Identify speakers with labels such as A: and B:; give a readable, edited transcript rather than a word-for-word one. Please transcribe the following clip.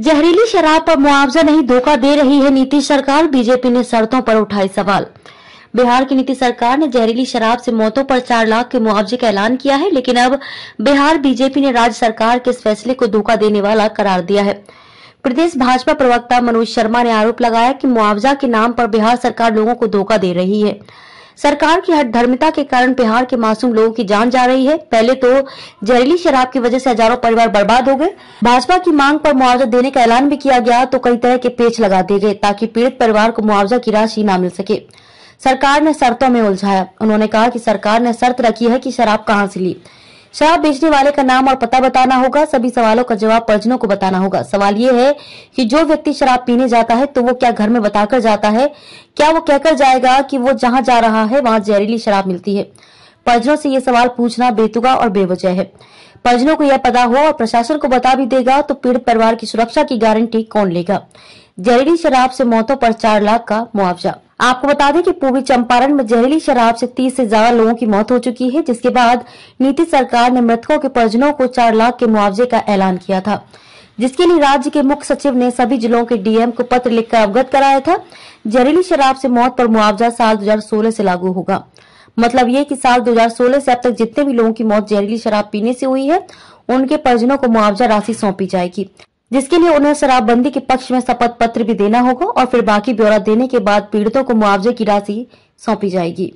A: जहरीली शराब पर मुआवजा नहीं, धोखा दे रही है नीतीश सरकार। बीजेपी ने शर्तों पर उठाए सवाल। बिहार की नीतीश सरकार ने जहरीली शराब से मौतों पर 4 लाख के मुआवजे का ऐलान किया है, लेकिन अब बिहार बीजेपी ने राज्य सरकार के इस फैसले को धोखा देने वाला करार दिया है। प्रदेश भाजपा प्रवक्ता मनोज शर्मा ने आरोप लगाया कि मुआवजा के नाम पर बिहार सरकार लोगों को धोखा दे रही है। सरकार की हठधर्मिता के कारण बिहार के मासूम लोगों की जान जा रही है। पहले तो जहरीली शराब की वजह से हजारों परिवार बर्बाद हो गए। भाजपा की मांग पर मुआवजा देने का ऐलान भी किया गया तो कई तरह के पेच लगा दिए गए ताकि पीड़ित परिवार को मुआवजा की राशि न मिल सके। सरकार ने शर्तों में उलझाया। उन्होंने कहा कि सरकार ने शर्त रखी है कि शराब कहां से ली, शराब बेचने वाले का नाम और पता बताना होगा, सभी सवालों का जवाब परिजनों को बताना होगा। सवाल ये है कि जो व्यक्ति शराब पीने जाता है तो वो क्या घर में बताकर जाता है? क्या वो कहकर जाएगा कि वो जहां जा रहा है वहां जहरीली शराब मिलती है? परिजनों से ये सवाल पूछना बेतुका और बेवजह है। परिजनों को यह पता हो और प्रशासन को बता भी देगा तो पीड़ित परिवार की सुरक्षा की गारंटी कौन लेगा? जहरीली शराब से मौतों पर 4 लाख का मुआवजा। आपको बता दें कि पूर्वी चंपारण में जहरीली शराब से 30 से ज्यादा लोगों की मौत हो चुकी है, जिसके बाद नीतीश सरकार ने मृतकों के परिजनों को 4 लाख के मुआवजे का ऐलान किया था, जिसके लिए राज्य के मुख्य सचिव ने सभी जिलों के डीएम को पत्र लिखकर अवगत कराया था। जहरीली शराब से मौत पर मुआवजा साल 2016 से लागू होगा। मतलब ये कि साल 2016 से अब तक जितने भी लोगों की मौत जहरीली शराब पीने से हुई है, उनके परिजनों को मुआवजा राशि सौंपी जाएगी, जिसके लिए उन्हें शराबबंदी के पक्ष में शपथ पत्र भी देना होगा और फिर बाकी ब्यौरा देने के बाद पीड़ितों को मुआवजे की राशि सौंपी जाएगी।